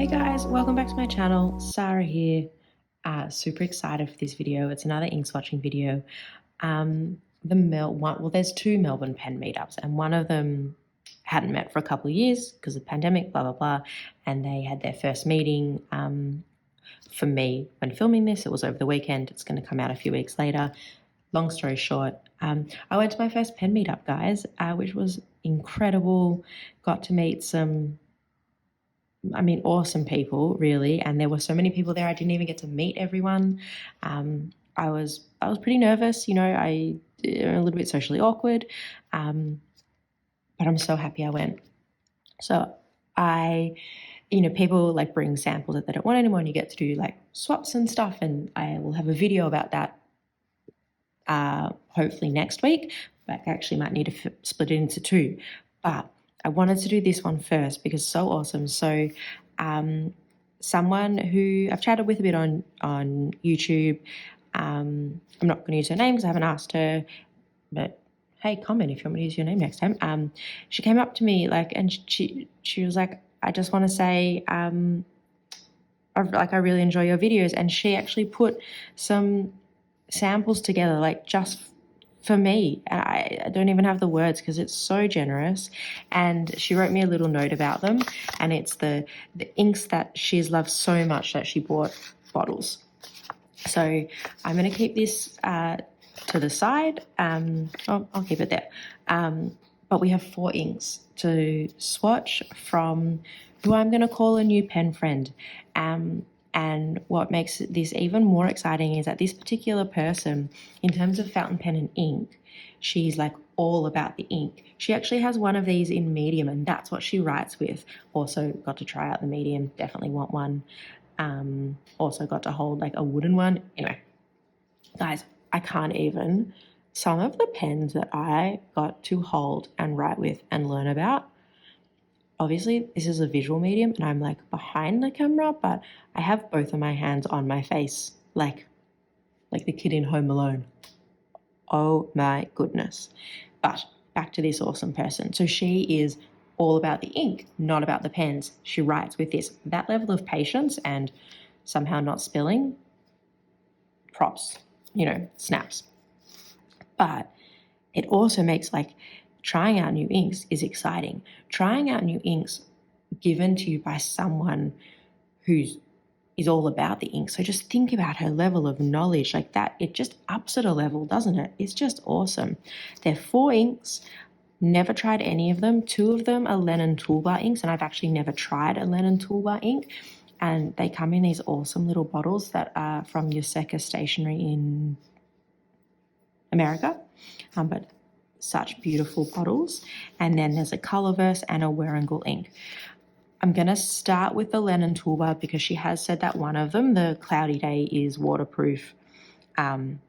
Hey guys, welcome back to my channel. Sarah here. Super excited for this video. It's another ink swatching video. There's two Melbourne pen meetups, and one of them hadn't met for a couple of years because of the pandemic, blah, blah, blah. And they had their first meeting. For me, when filming this, it was over the weekend. It's going to come out a few weeks later. Long story short, I went to my first pen meetup, guys, which was incredible. Got to meet awesome people, really. And there were so many people there. I didn't even get to meet everyone. I was pretty nervous, I a little bit socially awkward, but I'm so happy I went. So people like bring samples that they don't want anymore, and you get to do like swaps and stuff. And I will have a video about that hopefully next week, but I actually might need to split it into two. But I wanted to do this one first because it's so awesome. So someone who I've chatted with a bit on YouTube, I'm not going to use her name because I haven't asked her, but hey, comment if you want me to use your name next time. She came up to me and she was like, I just want to say, I really enjoy your videos. And she actually put some samples together, just for me. And I don't even have the words because it's so generous. And she wrote me a little note about them. And it's the inks that she's loved so much that she bought bottles. So I'm going to keep this to the side. I'll keep it there. But we have 4 inks to swatch from who I'm going to call a new pen friend. And what makes this even more exciting is that this particular person, in terms of fountain pen and ink, she's like all about the ink. She actually has one of these in medium, and that's what she writes with. Also got to try out the medium, definitely want one. Also got to hold like a wooden one. Anyway, guys, I can't even. Some of the pens that I got to hold and write with and learn about, obviously this is a visual medium and I'm like behind the camera, but I have both of my hands on my face, like the kid in Home Alone. Oh my goodness. But back to this awesome person. So she is all about the ink, not about the pens. She writes with this. That level of patience and somehow not spilling, props, snaps. But it also makes trying out new inks is exciting. Trying out new inks given to you by someone is all about the ink. So just think about her level of knowledge like that. It just ups it a level, doesn't it? It's just awesome. There are 4 inks. Never tried any of them. 2 of them are Lennon Tool Bar inks, and I've actually never tried a Lennon Tool Bar ink. And they come in these awesome little bottles that are from Yoseka Stationery in America. But such beautiful bottles. And then there's a Colorverse and a Wearingle ink. I'm going to start with the Lennon Tool Bar because she has said that one of them, the Cloudy Day, is waterproof and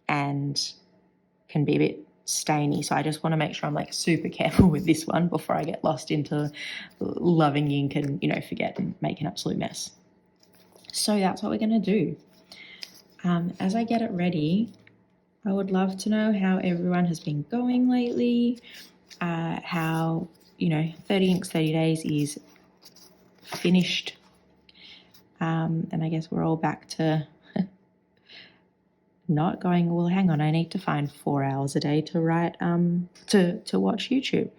can be a bit stainy. So I just want to make sure I'm super careful with this one before I get lost into loving ink and, forget and make an absolute mess. So that's what we're going to do. As I get it ready, I would love to know how everyone has been going lately, how, 30 inks, 30 days is finished. And I guess we're all back to not going, well, hang on, I need to find 4 hours a day to write, to watch YouTube.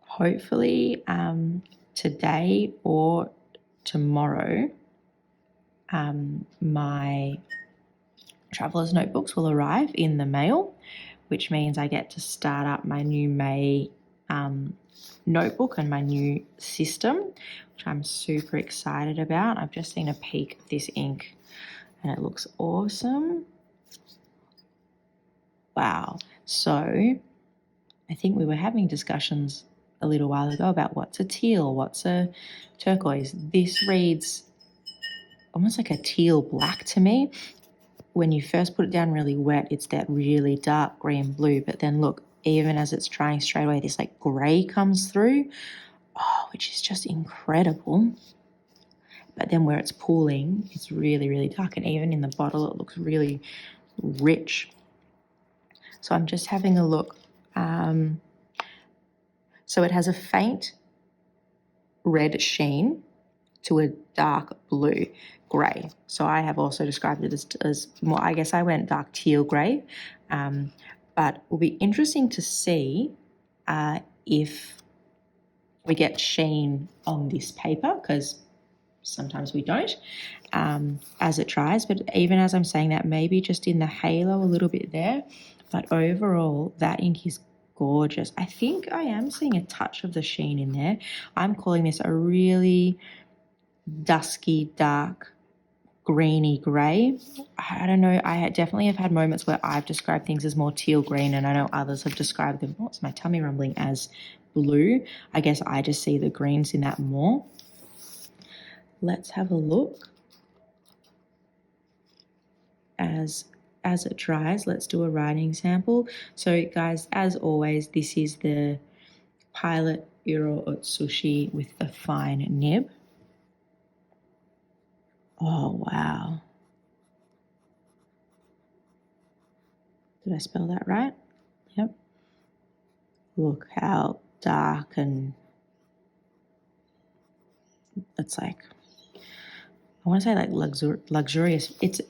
Hopefully today or tomorrow, my traveler's notebooks will arrive in the mail, which means I get to start up my new May notebook and my new system, which I'm super excited about. I've just seen a peek of this ink and it looks awesome. Wow. So I think we were having discussions a little while ago about what's a teal, what's a turquoise. This reads almost like a teal black to me. When you first put it down really wet, it's that really dark green blue, but then look, even as it's drying straight away, this grey comes through, which is just incredible. But then where it's pooling, it's really, really dark, and even in the bottle, it looks really rich. So I'm just having a look. So it has a faint red sheen to a dark blue grey. So I have also described it as more, I guess I went dark teal grey, but it will be interesting to see if we get sheen on this paper, because sometimes we don't as it dries. But even as I'm saying that, maybe just in the halo a little bit there, but overall that ink is gorgeous. I think I am seeing a touch of the sheen in there. I'm calling this a really dusky, dark, greeny grey. I don't know, I definitely have had moments where I've described things as more teal green, and I know others have described them, what's my tummy rumbling, as blue. I guess I just see the greens in that more. Let's have a look. As it dries, let's do a writing sample. So guys, as always, this is the Pilot Iro Otsushi with the fine nib. Oh, wow. Did I spell that right? Yep. Look how dark, and it's like, I want to say like luxurious. It's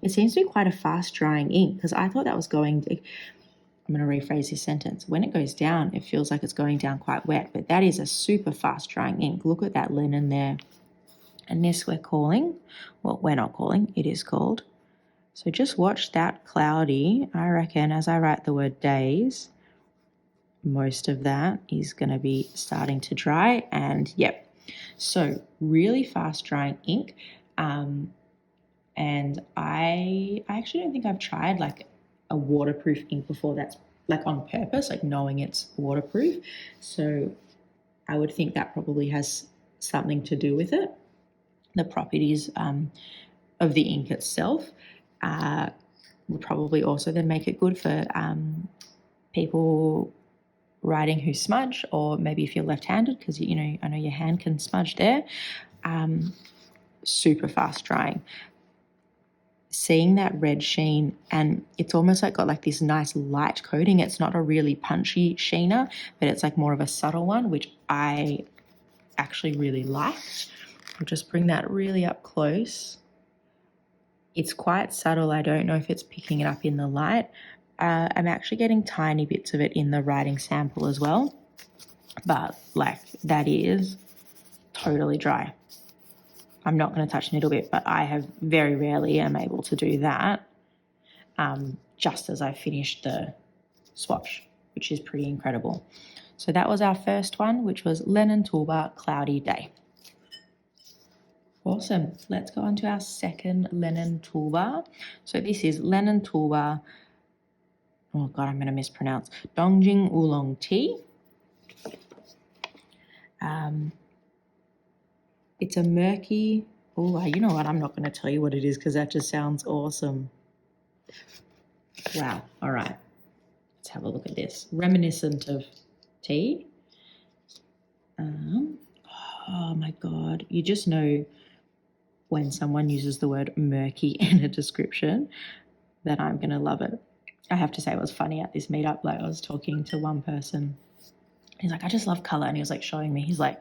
it seems to be quite a fast drying ink, because I thought that was going to, I'm going to rephrase this sentence. When it goes down, it feels like it's going down quite wet, but that is a super fast drying ink. Look at that linen there. And this we're calling, well, we're not calling, it is called. So just watch that cloudy. I reckon as I write the word days, most of that is going to be starting to dry. And yep, so really fast drying ink. And I actually don't think I've tried like a waterproof ink before that's like on purpose, like knowing it's waterproof. So I would think that probably has something to do with it. The properties of the ink itself would probably also then make it good for people writing who smudge, or maybe if you're left-handed, because you know, I know your hand can smudge there. Super fast drying. Seeing that red sheen, and it's almost like got like this nice light coating. It's not a really punchy sheener, but it's like more of a subtle one, which I actually really like. I'll just bring that really up close. It's quite subtle. I don't know if it's picking it up in the light. I'm actually getting tiny bits of it in the writing sample as well, but like that is totally dry. I'm not going to touch a little bit, but I have very rarely am able to do that just as I finished the swatch, which is pretty incredible. So that was our first one, which was Lennon Tool Bar Cloudy Day. Awesome. Let's go on to our second Lennon Tool Bar. So this is Lennon Tool Bar, oh God, I'm going to mispronounce, Dongjing Oolong Tea. It's a murky, oh, you know what, I'm not going to tell you what it is because that just sounds awesome. Wow, all right. Let's have a look at this. Reminiscent of tea. Oh my God, you just know when someone uses the word murky in a description that I'm going to love it. I have to say it was funny at this meetup. Like I was talking to one person. He's like, I just love color. And he was like showing me his like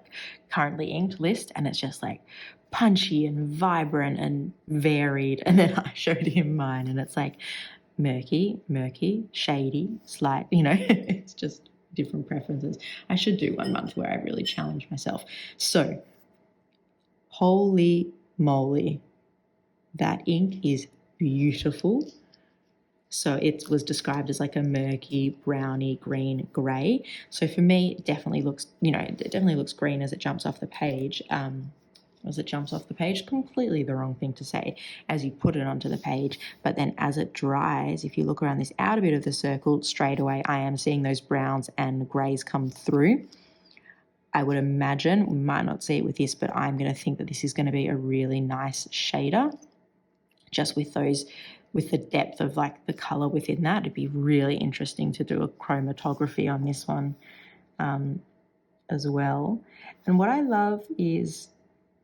currently inked list. And it's just like punchy and vibrant and varied. And then I showed him mine and it's like murky, shady, slight, you know, it's just different preferences. I should do 1 month where I really challenge myself. So holy moly, that ink is beautiful. So it was described as like a murky, browny, green, grey. So for me, it definitely looks, you know, it definitely looks green as it jumps off the page. As it jumps off the page, completely the wrong thing to say as you put it onto the page. But then as it dries, if you look around this outer bit of the circle, straight away I am seeing those browns and greys come through. I would imagine, we might not see it with this, but I'm going to think that this is going to be a really nice shader just with those, with the depth of like the color within that. It'd be really interesting to do a chromatography on this one as well. And what I love is,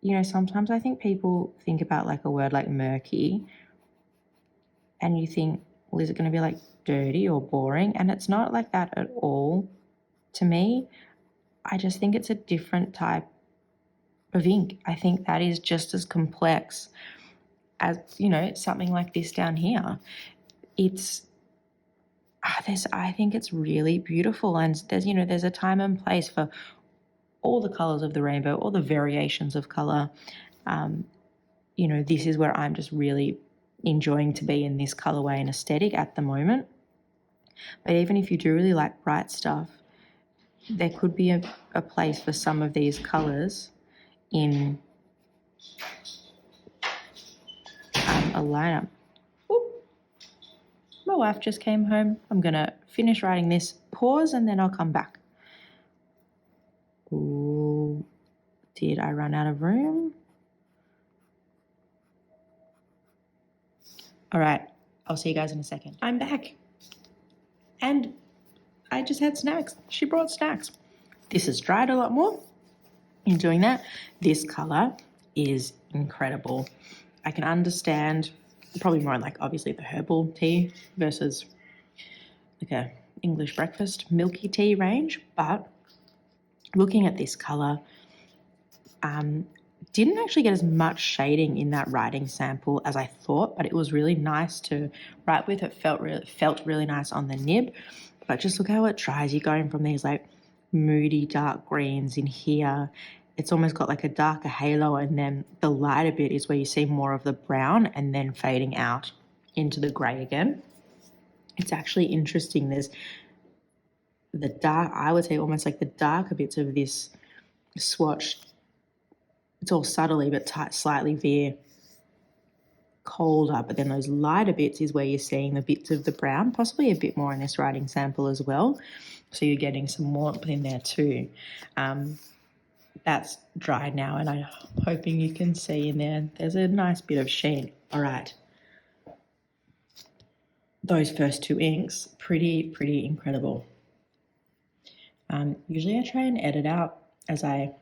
you know, sometimes I think people think about like a word like murky and you think, well, is it going to be like dirty or boring? And it's not like that at all to me. I just think it's a different type of ink. I think that is just as complex as, you know, something like this down here. I think it's really beautiful, and there's a time and place for all the colors of the rainbow, all the variations of color. This is where I'm just really enjoying to be in this colorway and aesthetic at the moment. But even if you do really like bright stuff, there could be a place for some of these colors in a lineup. Ooh. My wife just came home. I'm going to finish writing this, pause, and then I'll come back. Ooh, did I run out of room? All right, I'll see you guys in a second. I'm back. And I just had snacks. She brought snacks. This has dried a lot more. Enjoying that. This color is incredible. I can understand probably more like obviously the herbal tea versus like a English breakfast milky tea range, but looking at this color, didn't actually get as much shading in that writing sample as I thought, but it was really nice to write with. It felt really nice on the nib, but just look how it dries. You're going from these like moody dark greens in here. It's almost got like a darker halo, and then the lighter bit is where you see more of the brown and then fading out into the grey again. It's actually interesting. There's the dark, I would say almost like the darker bits of this swatch. It's all subtly but slightly veer colder, but then those lighter bits is where you're seeing the bits of the brown, possibly a bit more in this writing sample as well. So you're getting some warmth in there too. That's dried now, and I'm hoping you can see in there, there's a nice bit of sheen. All right. Those first two inks, pretty incredible. Usually I try and edit out as I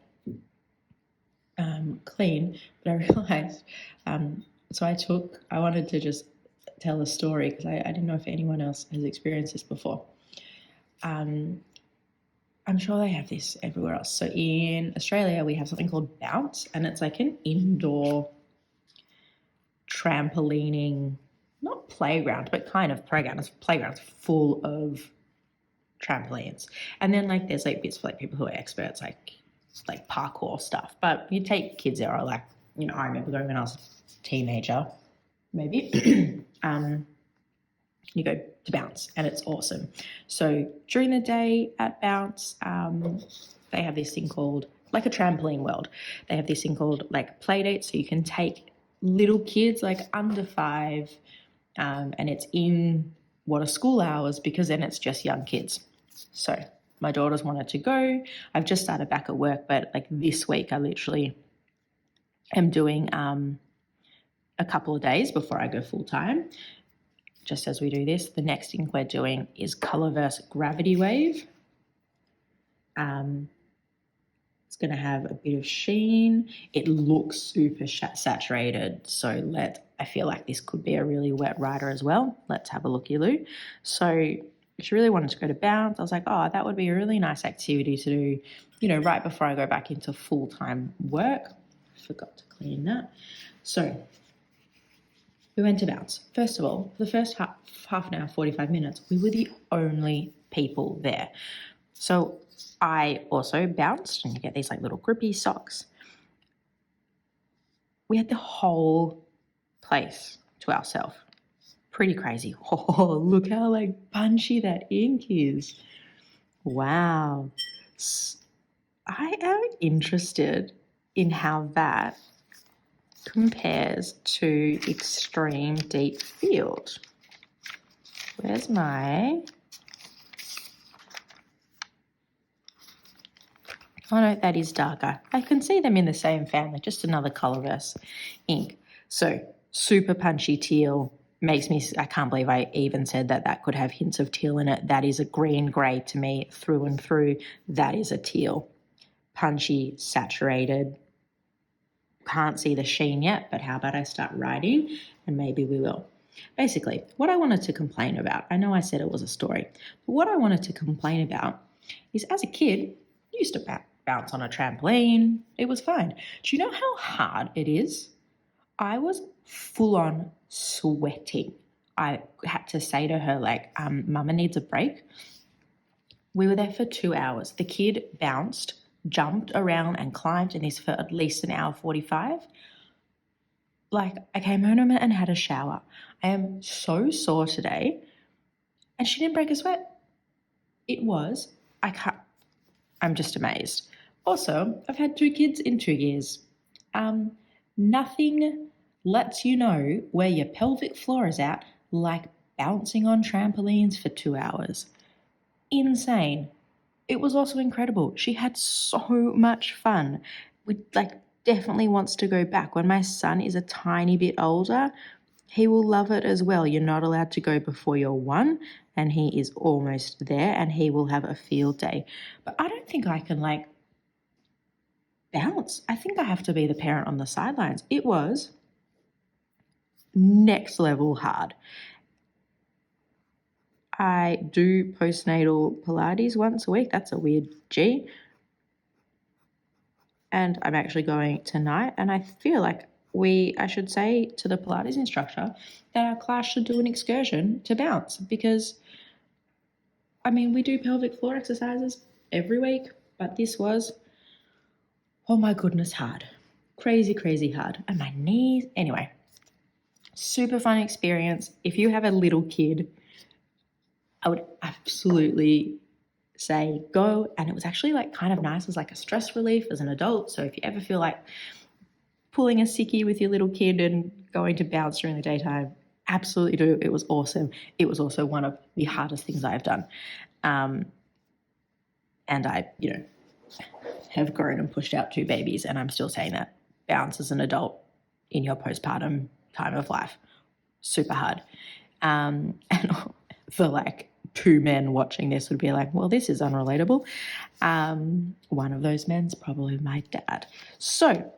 clean, but I realized, I wanted to just tell a story because I didn't know if anyone else has experienced this before. I'm sure they have this everywhere else. So in Australia, we have something called Bounce, and it's like an indoor trampolining, not playground, but kind of playground. It's playgrounds full of trampolines. And then like there's like bits for like people who are experts, like parkour stuff. But you take kids there, or like, I remember going when I was a teenager, maybe. You go to Bounce, and it's awesome. So during the day at Bounce, they have this thing called, like a trampoline world, they have this thing called like play dates. So you can take little kids like under 5, and it's in what are school hours, because then it's just young kids. So my daughters wanted to go. I've just started back at work, but like this week I literally am doing a couple of days before I go full time. Just as we do this, the next ink we're doing is Colorverse Gravity Wave. It's going to have a bit of sheen. It looks super saturated, so I feel like this could be a really wet writer as well. Let's have a looky-loo. So she really wanted to go to Bounce. I was like, oh, that would be a really nice activity to do, right before I go back into full-time work. Forgot to clean that. So we went to Bounce. First of all, for the first half an hour, 45 minutes, we were the only people there. So I also bounced, and you get these like little grippy socks. We had the whole place to ourselves. Pretty crazy. Oh, look how like punchy that ink is. Wow. I am interested in how that compares to Extreme Deep Field. Where's my... Oh no, that is darker. I can see them in the same family, just another Colorverse ink. So super punchy teal. Makes me, I can't believe I even said that could have hints of teal in it. That is a green-grey to me through and through. That is a teal. Punchy, saturated. Can't see the sheen yet, but how about I start writing and maybe we will. Basically, what I wanted to complain about, I know I said it was a story, but what I wanted to complain about is as a kid, I used to bounce on a trampoline. It was fine. Do you know how hard it is? I was full on sweating. I had to say to her, like, Mama needs a break. We were there for 2 hours. The kid bounced, jumped around and climbed in this for at least an hour 45. Like, I came home and had a shower. I am so sore today. And she didn't break a sweat. I'm just amazed. Also, I've had 2 kids in 2 years. Nothing lets you know where your pelvic floor is at like bouncing on trampolines for 2 hours. Insane. It was also incredible. She had so much fun. We definitely wants to go back. When my son is a tiny bit older, he will love it as well. You're not allowed to go before you're 1, and he is almost there, and he will have a field day. But I don't think I can bounce. I think I have to be the parent on the sidelines. It was next level hard. I do postnatal Pilates once a week. That's a weird G. And I'm actually going tonight, and I feel like I should say to the Pilates instructor that our class should do an excursion to bounce, because we do pelvic floor exercises every week, but this was, oh my goodness, hard. Crazy, crazy hard. And my knees, anyway, super fun experience. If you have a little kid, I would absolutely say go. And it was actually kind of nice as a stress relief as an adult. So if you ever feel like pulling a sickie with your little kid and going to bounce during the daytime, absolutely do. It was awesome. It was also one of the hardest things I've done. And I, have grown and pushed out 2 babies, and I'm still saying that. Bounce as an adult in your postpartum time of life. Super hard. And for 2 men watching this would be like, well, this is unrelatable. One of those men's probably my dad. So,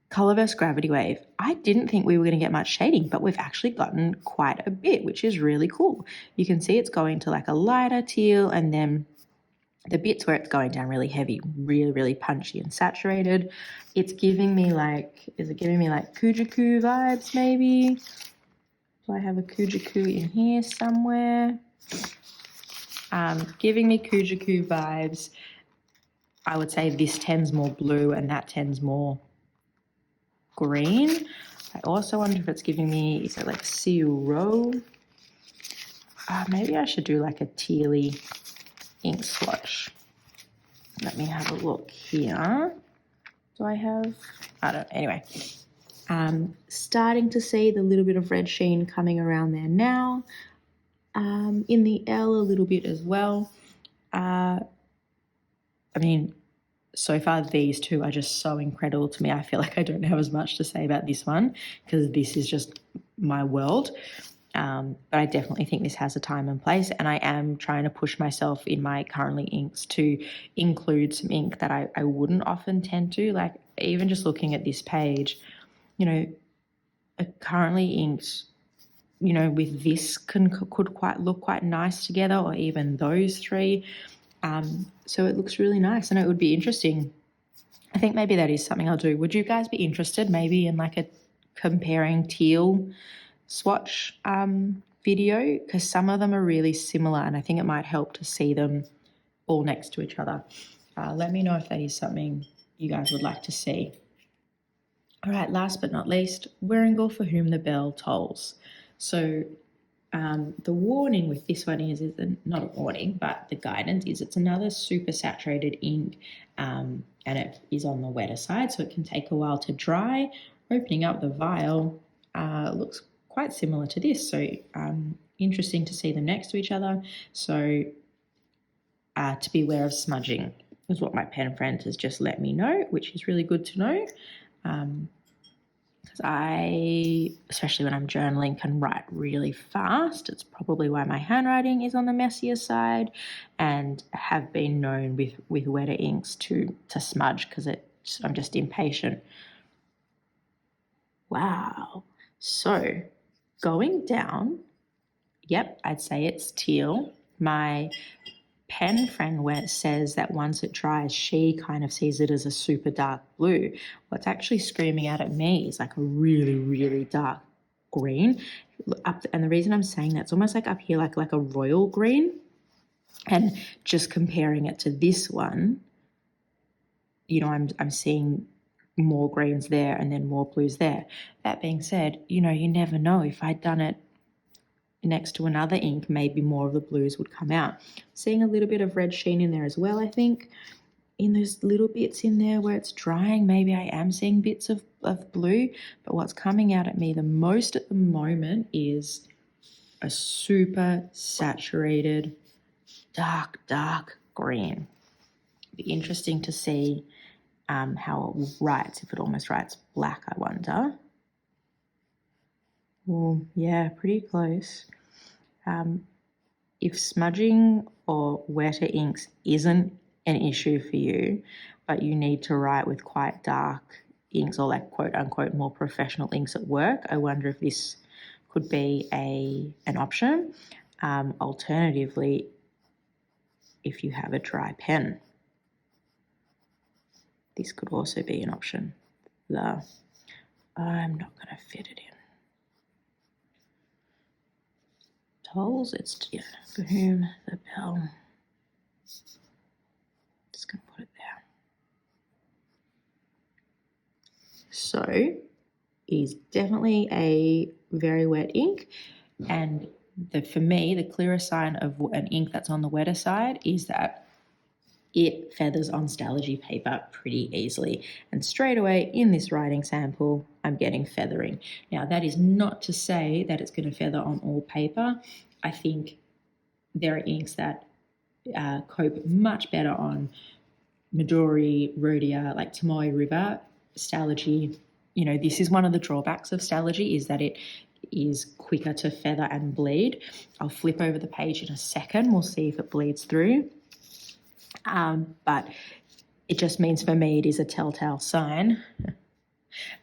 colour versus gravity wave. I didn't think we were going to get much shading, but we've actually gotten quite a bit, which is really cool. You can see it's going to a lighter teal, and then the bits where it's going down really heavy, really, really punchy and saturated. It's giving me is it giving me Kujaku vibes maybe? Do I have a Kujaku in here somewhere? Giving me Kujaku vibes. I would say this tends more blue and that tends more green. I also wonder if it's giving me, is it Ciro? Maybe I should do a tealy ink swatch. Let me have a look here. Do I don't know. Anyway, starting to see the little bit of red sheen coming around there now. In the L a little bit as well. So far these 2 are just so incredible to me. I feel like I don't have as much to say about this one because this is just my world. But I definitely think this has a time and place, and I am trying to push myself in my currently inks to include some ink that I wouldn't often tend to. Even just looking at this page, currently inks, with this could look quite nice together, or even those 3. So it looks really nice, and it would be interesting. I think maybe that is something I'll do. Would you guys be interested maybe in a comparing teal swatch video? Because some of them are really similar, and I think it might help to see them all next to each other. Let me know if that is something you guys would like to see. All right, last but not least, Wearingle for whom the bell tolls. So the warning with this one is not a warning, but the guidance is it's another super saturated ink, and it is on the wetter side, so it can take a while to dry. Opening up the vial looks quite similar to this, so interesting to see them next to each other. So to beware of smudging is what my pen friend has just let me know, which is really good to know. Because I, especially when I'm journaling, can write really fast. It's probably why my handwriting is on the messier side, and have been known with wetter inks to smudge because I'm just impatient. Wow. So going down, yep, I'd say it's teal. My pen friend where it says that once it dries, she kind of sees it as a super dark blue. What's actually screaming out at me is like a really, really dark green. And the reason I'm saying that, it's almost like up here, like a royal green. And just comparing it to this one, you know, I'm seeing more greens there and then more blues there. That being said, you know, you never know. If I'd done it next to another ink, maybe more of the blues would come out. Seeing a little bit of red sheen in there as well, I think. In those little bits in there where it's drying, maybe I am seeing bits of blue, but what's coming out at me the most at the moment is a super saturated, dark green. Be interesting to see how it writes, if it almost writes black, I wonder. Well, yeah, pretty close. If smudging or wetter inks isn't an issue for you, but you need to write with quite dark inks or like quote unquote more professional inks at work, I wonder if this could be an option. Alternatively, if you have a dry pen, this could also be an option. I'm not going to fit it in. Tolls, it's, yeah, boom, the bell. Just going to put it there. So, is definitely a very wet ink, and for me, the clearest sign of an ink that's on the wetter side is that it feathers on Stalogy paper pretty easily. And straight away in this writing sample, I'm getting feathering. Now, that is not to say that it's going to feather on all paper. I think there are inks that cope much better on Midori, Rhodia, like Tomoe River, Stalogy. You know, this is one of the drawbacks of Stalogy, is that it is quicker to feather and bleed. I'll flip over the page in a second. We'll see if it bleeds through. But it just means for me it is a telltale sign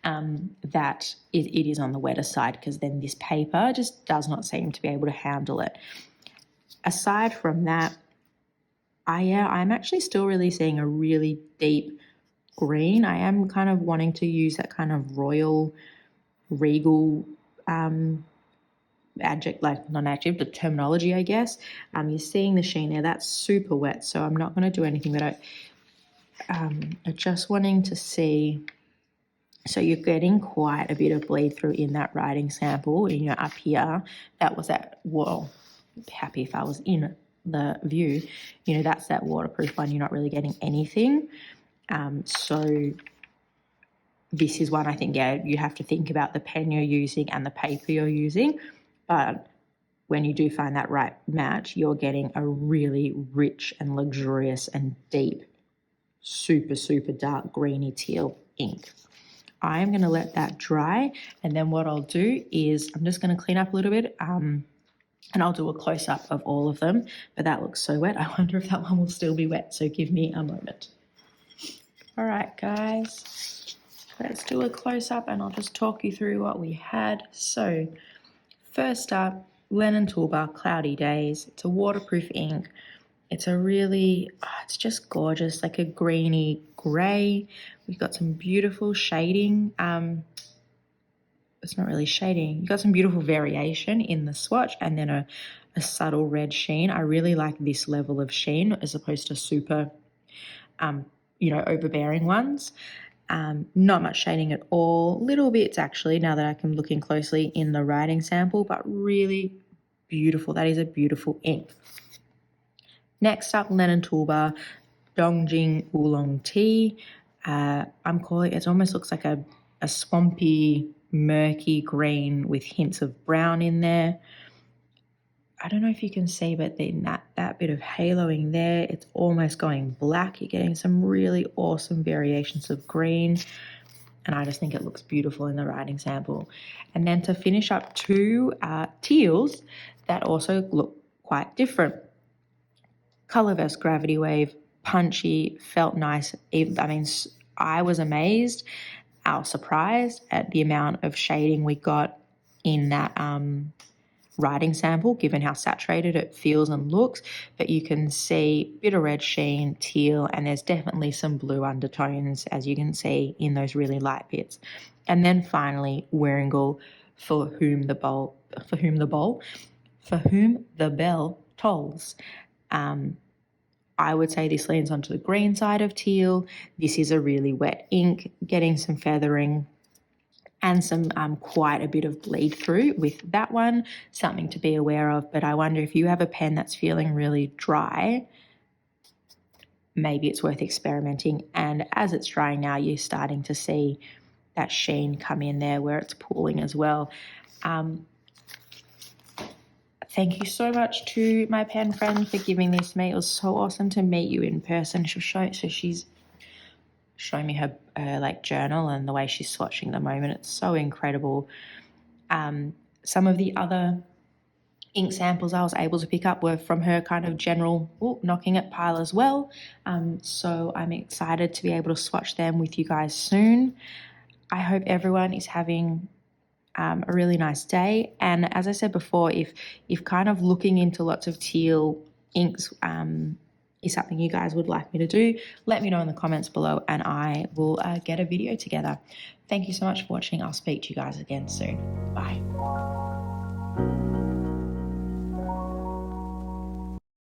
that it is on the wetter side, because then this paper just does not seem to be able to handle it. Aside from that, I'm actually still really seeing a really deep green. I am kind of wanting to use that kind of royal, regal adjective, like non-adjective, but terminology, I guess. You're seeing the sheen there. That's super wet, so I'm not going to do anything, but I'm just wanting to see. So you're getting quite a bit of bleed through in that writing sample, and you're up here. That was that, well, happy if I was in the view. You know, that's that waterproof one. You're not really getting anything. So this is one I think, yeah, you have to think about the pen you're using and the paper you're using. But when you do find that right match, you're getting a really rich and luxurious and deep, super, super dark greeny teal ink. I'm going to let that dry, and then what I'll do is I'm just going to clean up a little bit, and I'll do a close-up of all of them, but that looks so wet. I wonder if that one will still be wet, so give me a moment. All right, guys, let's do a close-up, and I'll just talk you through what we had. So first up, Lennon Tool Bar Cloudy Days. It's a waterproof ink. It's a really, it's just gorgeous, like a greeny grey. We've got some beautiful shading. It's not really shading. You've got some beautiful variation in the swatch, and then a subtle red sheen. I really like this level of sheen as opposed to super, overbearing ones. Not much shading at all. Little bits actually, now that I can look in closely in the writing sample, but really beautiful. That is a beautiful ink. Next up, Lennon Tool Bar Dongjing Oolong Tea. I'm calling it almost looks like a swampy, murky green with hints of brown in there. I don't know if you can see, but then that bit of haloing there, it's almost going black. You're getting some really awesome variations of green, and I just think it looks beautiful in the writing sample. And then to finish up, two teals that also look quite different. Colourverse Gravity Wave, punchy, felt nice. I mean, I was amazed, surprised at the amount of shading we got in that writing sample, given how saturated it feels and looks, but you can see a bit of red sheen, teal, and there's definitely some blue undertones, as you can see in those really light bits. And then finally, Wearingle, for whom the bell tolls. I would say this leans onto the green side of teal. This is a really wet ink, getting some feathering and some quite a bit of bleed through with that one, something to be aware of. But I wonder if you have a pen that's feeling really dry, maybe it's worth experimenting. And as it's drying now, you're starting to see that sheen come in there where it's pooling as well. Thank you so much to my pen friend for giving this to me. It was so awesome to meet you in person. She's showing me her like journal and the way she's swatching at the moment. It's so incredible. Some of the other ink samples I was able to pick up were from her kind of general knocking it pile as well. So I'm excited to be able to swatch them with you guys soon. I hope everyone is having a really nice day. And as I said before, if kind of looking into lots of teal inks is something you guys would like me to do, let me know in the comments below and I will get a video together. Thank you so much for watching. I'll speak to you guys again soon. Bye.